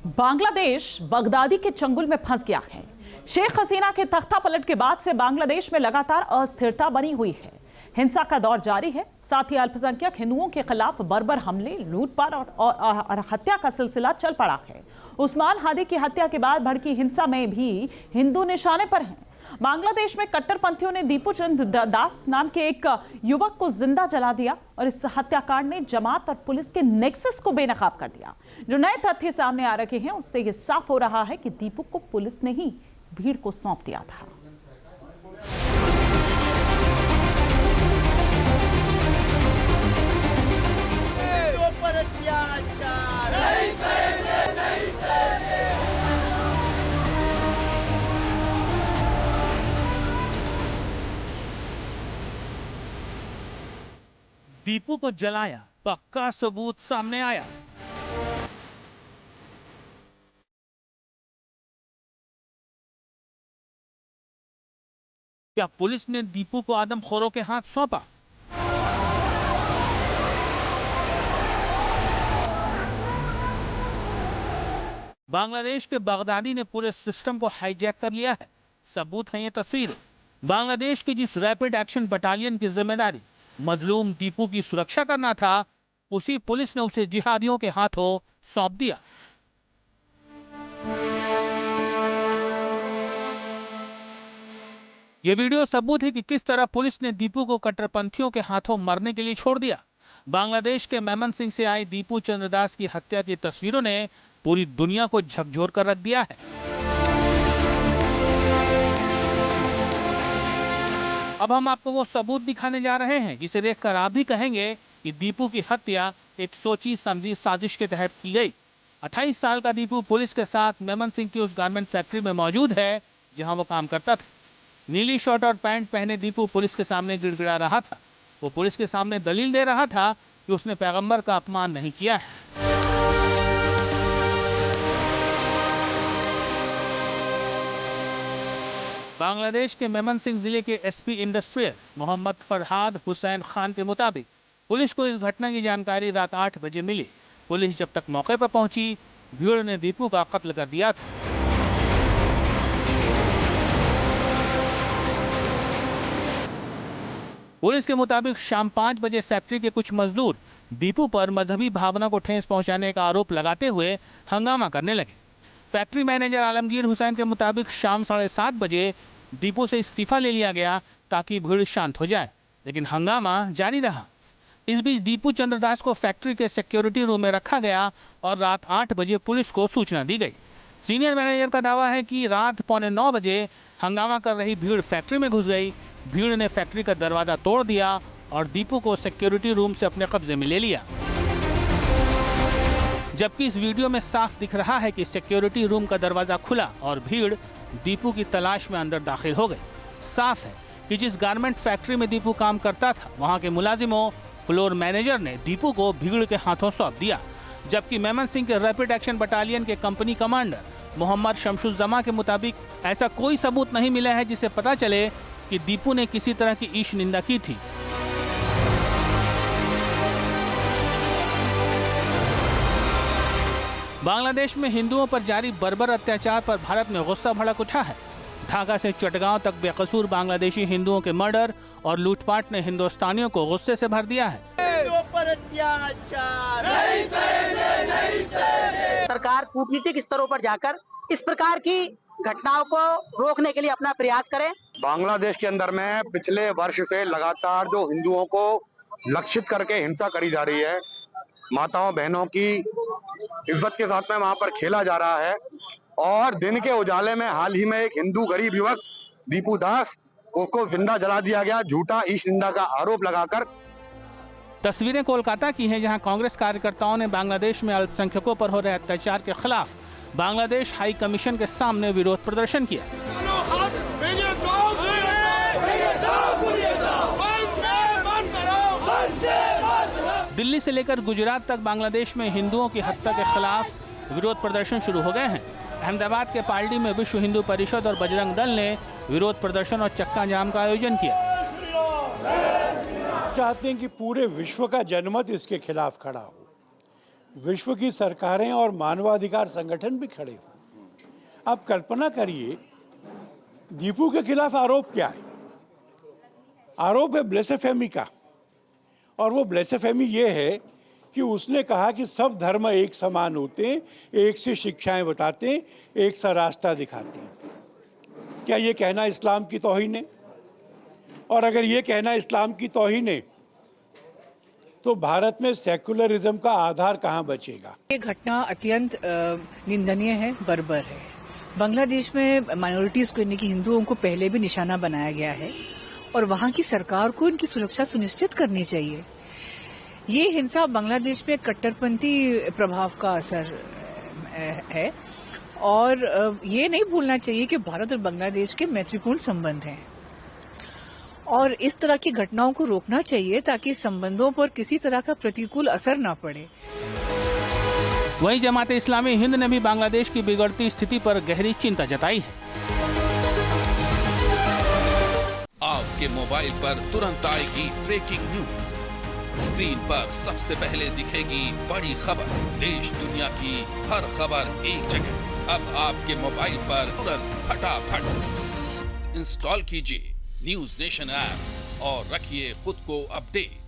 Bangladesh Baghdadi के चंगुल में फंस गया है। शेख हसीना के तख्ता पलट के बाद से बांग्लादेश में लगातार अस्थिरता बनी हुई है। हिंसा का दौर जारी है। साथ ही अल्पसंख्यक हिंदुओं के खिलाफ बर्बर हमले, लूटपाट और हत्या का सिलसिला चल पड़ा है। उस्मान हादी की हत्या के बाद भड़की हिंसा में भी हिंदू निशाने पर हैं। बांग्लादेश में कट्टरपंथियों ने दीपू चंद दास नाम के एक युवक को जिंदा जला दिया और इस हत्याकांड ने जमात और पुलिस के नेक्सस को बेनकाब कर दिया। जो नए तथ्य सामने आ रहे हैं उससे यह साफ हो रहा है कि दीपू को पुलिस ने ही भीड़ को सौंप दिया था। दीपू को जलाया, पक्का सबूत सामने आया। क्या पुलिस ने दीपू को आदमखोरों के हाथ सौंपा? बांग्लादेश के बगदादी ने पूरे सिस्टम को हाईजैक कर लिया है। सबूत है ये तस्वीर। बांग्लादेश की जिस रैपिड एक्शन बटालियन की जिम्मेदारी मजलूम दीपू की सुरक्षा करना था, उसी पुलिस ने उसे जिहादियों के हाथों सौंप दिया। ये वीडियो सबूत है कि किस तरह पुलिस ने दीपू को कट्टरपंथियों के हाथों मरने के लिए छोड़ दिया। बांग्लादेश के मेमनसिंह से आई दीपू चंद्रदास की हत्या की तस्वीरों ने पूरी दुनिया को झकझोर कर रख दिया है। अब हम आपको वो सबूत दिखाने जा रहे हैं जिसे देखकर आप भी कहेंगे कि दीपू की हत्या एक सोची समझी साजिश के तहत की गई। 28 साल का दीपू पुलिस के साथ मेमनसिंह की उस गारमेंट फैक्ट्री में मौजूद है जहां वो काम करता था। नीली शर्ट और पैंट पहने दीपू पुलिस के सामने गिड़गिड़ा रहा था। वो पुलिस के सामने दलील दे रहा था कि उसने पैगंबर का अपमान नहीं किया है। बांग्लादेश के मेमनसिंह जिले के एसपी इंडस्ट्रियल मोहम्मद फरहाद हुसैन खान के मुताबिक पुलिस को इस घटना की जानकारी रात 8 बजे मिली। पुलिस जब तक मौके पर पहुंची, भीड़ ने दीपू का कत्ल कर दिया था। पुलिस के मुताबिक शाम 5 बजे फैक्ट्री के कुछ मजदूर दीपू पर मजहबी भावना को ठेस पहुंचाने का आरोप लगाते हुए हंगामा करने लगे। फैक्ट्री मैनेजर आलमगीर हुसैन के मुताबिक शाम 7:30 बजे दीपू से इस्तीफा ले लिया गया ताकि भीड़ शांत हो जाए, लेकिन हंगामा जारी रहा। इस बीच दीपू चंद्रदास को फैक्ट्री के सिक्योरिटी रूम में रखा गया और रात 8 बजे पुलिस को सूचना दी गई। सीनियर मैनेजर का दावा है कि रात 8:45 बजे हंगामा कर रही भीड़ फैक्ट्री में घुस गई। भीड़ ने फैक्ट्री का दरवाजा तोड़ दिया और दीपू को सिक्योरिटी रूम से अपने कब्जे में ले लिया। जबकि इस वीडियो में साफ दिख रहा है कि सिक्योरिटी रूम का दरवाजा खुला और भीड़ दीपू की तलाश में अंदर दाखिल हो गई। साफ है कि जिस गारमेंट फैक्ट्री में दीपू काम करता था, वहां के मुलाजिमों, फ्लोर मैनेजर ने दीपू को भीड़ के हाथों सौंप दिया। जबकि मेमनसिंह के रैपिड एक्शन बटालियन के कंपनी कमांडर मोहम्मद शमशुज्जमा के मुताबिक ऐसा कोई सबूत नहीं मिला है जिसे पता चले कि दीपू ने किसी तरह की ईश निंदा की थी। बांग्लादेश में हिंदुओं पर जारी बर्बर अत्याचार पर भारत में गुस्सा भड़क उठा है। ढाका से चटगांव तक बेकसूर बांग्लादेशी हिंदुओं के मर्डर और लूटपाट ने हिंदुस्तानियों को गुस्से से भर दिया है। सरकार कूटनीतिक स्तरों पर जाकर इस प्रकार की घटनाओं को रोकने के लिए अपना प्रयास करें। बांग्लादेश के अंदर में पिछले वर्ष से लगातार जो हिंदुओं को लक्षित करके हिंसा करी जा रही है, माताओं बहनों की इज्जत के साथ में वहां पर खेला जा रहा है। और दिन के उजाले में हाल ही में एक हिंदू गरीब युवक दीपू दास, उसको जिंदा जला दिया गया झूठा ईश निंदा का आरोप लगाकर। तस्वीरें कोलकाता की हैं, जहां कांग्रेस कार्यकर्ताओं ने बांग्लादेश में अल्पसंख्यकों पर हो रहे अत्याचार के खिलाफ बांग्लादेश हाई कमीशन के सामने विरोध प्रदर्शन किया। दिल्ली से लेकर गुजरात तक बांग्लादेश में हिंदुओं की हत्या के खिलाफ विरोध प्रदर्शन शुरू हो गए हैं। अहमदाबाद के पालड़ी में विश्व हिंदू परिषद और बजरंग दल ने विरोध प्रदर्शन और चक्का जाम का आयोजन किया। चाहते हैं कि पूरे विश्व का जनमत इसके खिलाफ खड़ा हो। विश्व की सरकारें और मानवाधिकार संगठन भी खड़े हुए। आप कल्पना करिए, दीपू के खिलाफ आरोप क्या है? आरोप है ब्लेसेफेमी का, और वो ब्लेसेफेमी ये है कि उसने कहा कि सब धर्म एक समान होते हैं, एक सी शिक्षाएं बताते हैं, एक सा रास्ता दिखाते हैं। क्या ये कहना इस्लाम की तौहीन है? और अगर ये कहना इस्लाम की तौहीन है तो भारत में सेकुलरिज्म का आधार कहाँ बचेगा? ये घटना अत्यंत निंदनीय है, बर्बर है। बांग्लादेश में माइनॉरिटीज को, यानी कि हिंदुओं को पहले भी निशाना बनाया गया है और वहां की सरकार को इनकी सुरक्षा सुनिश्चित करनी चाहिए। ये हिंसा बांग्लादेश में कट्टरपंथी प्रभाव का असर है और ये नहीं भूलना चाहिए कि भारत और बांग्लादेश के मैत्रीपूर्ण संबंध हैं और इस तरह की घटनाओं को रोकना चाहिए ताकि संबंधों पर किसी तरह का प्रतिकूल असर न पड़े। वहीं जमाते इस्लामी हिंद ने भी बांग्लादेश की बिगड़ती स्थिति पर गहरी चिंता जताई है। आपके मोबाइल पर तुरंत आएगी ब्रेकिंग न्यूज। स्क्रीन पर सबसे पहले दिखेगी बड़ी खबर। देश दुनिया की हर खबर एक जगह। अब आपके मोबाइल पर तुरंत फटाफट इंस्टॉल कीजिए न्यूज नेशन ऐप और रखिए खुद को अपडेट।